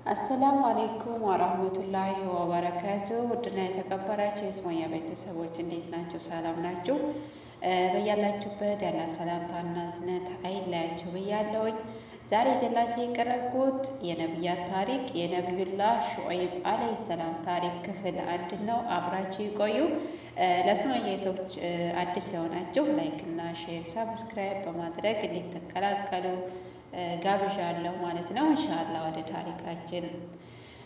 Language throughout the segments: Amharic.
አሰላሙ አለይኩም ወራህመቱላሂ ወበረካቱ። ውድና የተከበራችሁ የሱመያ ቤተሰቦች እንዴት ናችሁ? ሰላም ናችሁ? በያላችሁበት ያለ ሰላምታና እዝነት አይለያችሁ ብያለሁኝ። ዛሬ ይዤላችሁ የቀረብኩት የነቢያት ታሪክ የነቢዩላህ ሹዐይብ አለይሂ ሰላም ታሪክ ክፍል 1 ነው። አብራችሁ ቆዩ። ለሱመያቶች አዲስ ለሆናችሁ ላይክ እና ሼር ሰብስክራይብ በማድረግ እንድትቀላቀሉ ጋብዣለሁ ማለት ነው። ኢንሻአላህ ወደ ታሪካችን።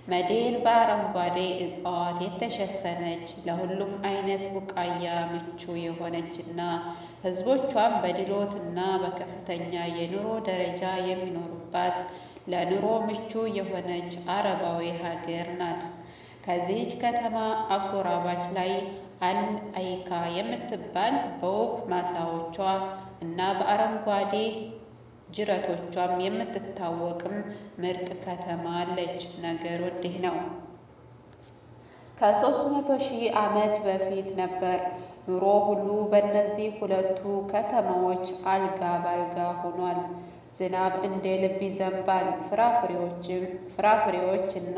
መዲን በአረንጓዴ እጽዋት የተሸፈነች ለሁሉም አይነት ቡቃያ ምቹ የሆነችና ህዝቦቿም በድሎትና በከፍተኛ የኑሮ ደረጃ የሚኖሩባት ለኑሮ ምቹ የሆነች አረባዊ ሀገር ናት። ከዚህች ከተማ አጎራባች ላይ አልአይካ የምትባል በውብ ማሳዎቿ እና በአረንጓዴ ጅረቶቿም የምትታወቅም ምርጥ ከተማ አለች። ነገሩ እንዲህ ነው። ከ300,000 ዓመት በፊት ነበር ኑሮ ሁሉ በእነዚህ ሁለቱ ከተማዎች አልጋ ባልጋ ሆኗል። ዝናብ እንደ ልብ ይዘንባል። ፍራፍሬዎች እና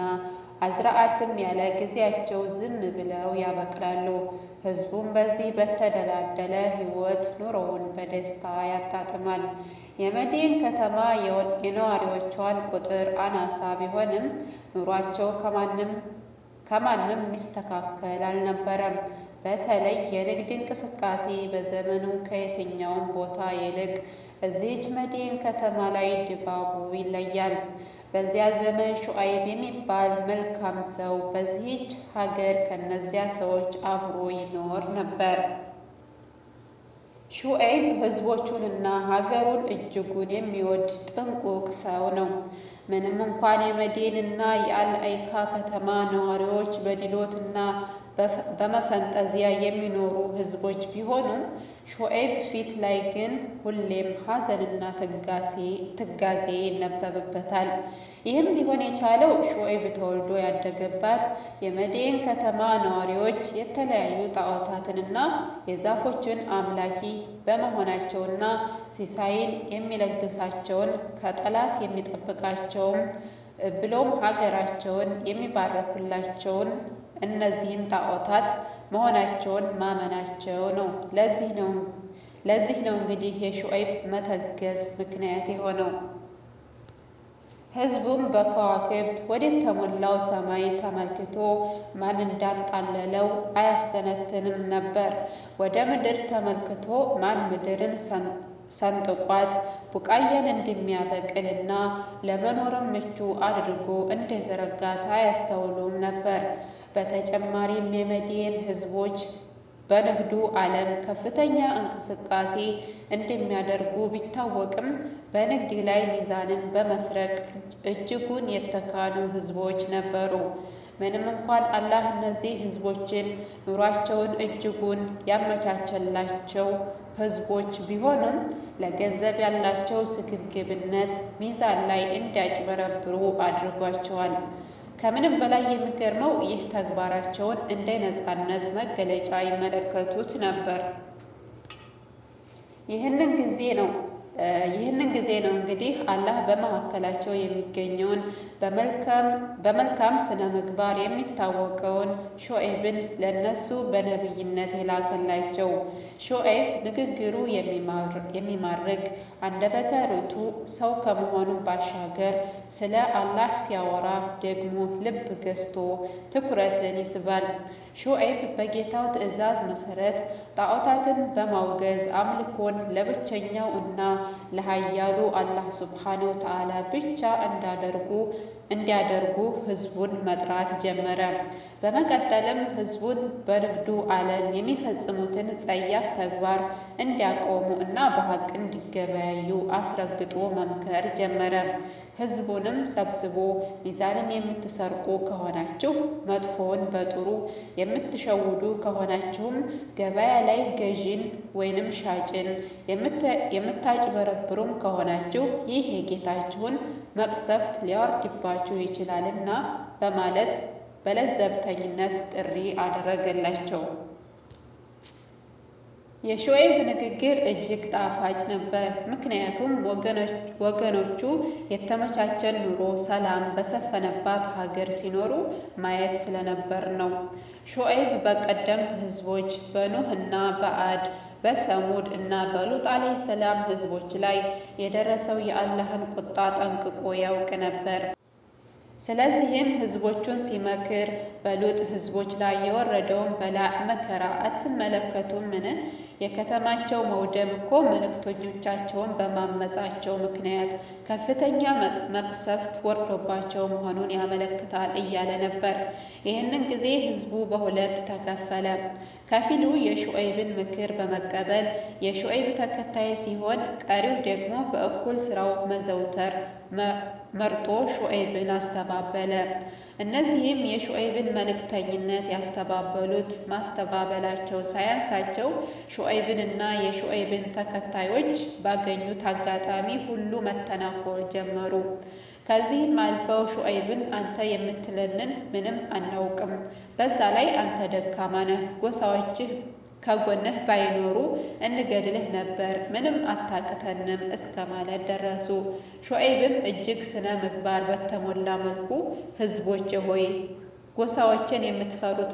አዝራዕትም ያለ ጊዜያቸው ዝም ብለው ያበቅላሉ። ህዝቡም በዚህ በተደላደለ ህይወት ኑሮውን በደስታ ያጣጥማል። የመዲን ከተማ የነዋሪዎቿን ቁጥር አናሳ ቢሆንም ኑሯቸው ከማንም ሚስተካከል አልነበረም። በተለይ የንግድ እንቅስቃሴ በዘመኑ ከየትኛውም ቦታ ይልቅ እዚህች መዲን ከተማ ላይ ድባቡ ይለያል። በዚያ ዘመን ሹዐይብ የሚባል መልካም ሰው በዚህች ሀገር ከነዚያ ሰዎች አብሮ ይኖር ነበር። ሹዐይብ ህዝቦቹንና ሀገሩን እጅጉን የሚወድ ጥንቁቅ ሰው ነው። ምንም እንኳን የመዲን እና የአልአይካ ከተማ ነዋሪዎች በድሎትና በመፈንጠዚያ የሚኖሩ ህዝቦች ቢሆኑም ሹዐይብ ፊት ላይ ግን ሁሌም ሀዘንና ትጋዜ ይነበብበታል። ይህም ሊሆን የቻለው ሹዐይብ ተወልዶ ያደገባት የመዲን ከተማ ነዋሪዎች የተለያዩ ጣዖታትንና የዛፎችን አምላኪ በመሆናቸውና ሲሳይን የሚለግሳቸውን ከጠላት የሚጠብቃቸውም ብሎም ሀገራቸውን የሚባረኩላቸውን እነዚህን ጣዖታት መሆናቸውን ማመናቸው ነው። ለዚህ ነው እንግዲህ የሹዐይብ መተገዝ ምክንያት የሆነው። ህዝቡም በከዋክብት ወደ ተሞላው ሰማይ ተመልክቶ ማን እንዳንጣለለው አያስተነትንም ነበር። ወደ ምድር ተመልክቶ ማን ምድርን ሰንጥቋት ቡቃያን እንደሚያበቅልና ለመኖርም ምቹ አድርጎ እንደዘረጋት አያስተውሉም ነበር። በተጨማሪም የመዲን ህዝቦች በንግዱ ዓለም ከፍተኛ እንቅስቃሴ እንደሚያደርጉ ቢታወቅም በንግድ ላይ ሚዛንን በመስረቅ እጅጉን የተካኑ ህዝቦች ነበሩ። ምንም እንኳን አላህ እነዚህ ህዝቦችን ኑሯቸውን እጅጉን ያመቻቸላቸው ህዝቦች ቢሆኑም ለገንዘብ ያላቸው ስግብግብነት ሚዛን ላይ እንዲያጭበረብሩ አድርጓቸዋል። ከምንም በላይ የሚገርመው ይህ ተግባራቸውን እንደ ነፃነት መገለጫ ይመለከቱት ነበር። ይህንን ጊዜ ነው እንግዲህ አላህ በመካከላቸው የሚገኘውን በመልካም ስነ ምግባር የሚታወቀውን ሹዐይብን ለነሱ በነቢይነት የላከላቸው። ሹዐይብ ንግግሩ የሚማርክ አንደበተ ርቱዕ ሰው ከመሆኑ ባሻገር ስለ አላህ ሲያወራ ደግሞ ልብ ገዝቶ ትኩረትን ይስባል። ሹዐይብ በጌታው ትዕዛዝ መሰረት ጣዖታትን በማውገዝ አምልኮን ለብቸኛው እና ለኃያሉ አላህ ሱብሓነሁ ወተዓላ ብቻ እንዲያደርጉ ህዝቡን መጥራት ጀመረ። በመቀጠልም ህዝቡን በንግዱ ዓለም የሚፈጽሙትን ጸያፍ ተግባር እንዲያቆሙ እና በሀቅ እንዲገበያዩ አስረግጦ መምከር ጀመረ። ህዝቡንም ሰብስቦ ሚዛንን የምትሰርቁ ከሆናችሁ፣ መጥፎውን በጥሩ የምትሸውዱ ከሆናችሁም፣ ገበያ ላይ ገዢን ወይንም ሻጭን የምታጭበረብሩም ከሆናችሁ ይህ የጌታችሁን መቅሰፍት ሊያወርድባችሁ ይችላልና በማለት በለዘብተኝነት ጥሪ አደረገላቸው። የሹዐይብ ንግግር እጅግ ጣፋጭ ነበር፣ ምክንያቱም ወገኖቹ የተመቻቸን ኑሮ፣ ሰላም በሰፈነባት ሀገር ሲኖሩ ማየት ስለነበር ነው። ሹዐይብ በቀደምት ሕዝቦች በኑህ እና በዓድ በሰሙድ እና በሉጥ ዓለይሂ ሰላም ሕዝቦች ላይ የደረሰው የአላህን ቁጣ ጠንቅቆ ያውቅ ነበር። ስለዚህም ሕዝቦቹን ሲመክር በሉጥ ሕዝቦች ላይ የወረደውን በላዕ መከራ አትመለከቱምን? የከተማቸው መውደም እኮ መልእክተኞቻቸውን በማመጻቸው ምክንያት ከፍተኛ መቅሰፍት ወርዶባቸው መሆኑን ያመለክታል እያለ ነበር። ይህንን ጊዜ ሕዝቡ በሁለት ተከፈለ። ከፊሉ የሹዐይብን ምክር በመቀበል የሹዐይብ ተከታይ ሲሆን፣ ቀሪው ደግሞ በእኩል ስራው መዘውተር መርጦ ሹዐይብን አስተባበለ። እነዚህም የሹዐይብን መልእክተኝነት ያስተባበሉት ማስተባበላቸው ሳያንሳቸው ሹዐይብንና የሹዐይብን ተከታዮች ባገኙት አጋጣሚ ሁሉ መተናኮል ጀመሩ። ከዚህም አልፈው ሹዐይብን አንተ የምትለንን ምንም አናውቅም፣ በዛ ላይ አንተ ደካማ ነህ፣ ጎሳዎችህ ከጎንህ ባይኖሩ እንገድልህ ነበር፣ ምንም አታቅተንም እስከ ማለት ደረሱ። ሹዐይብም እጅግ ስነ ምግባር በተሞላ መልኩ ሕዝቦቼ ሆይ ጎሳዎችን የምትፈሩት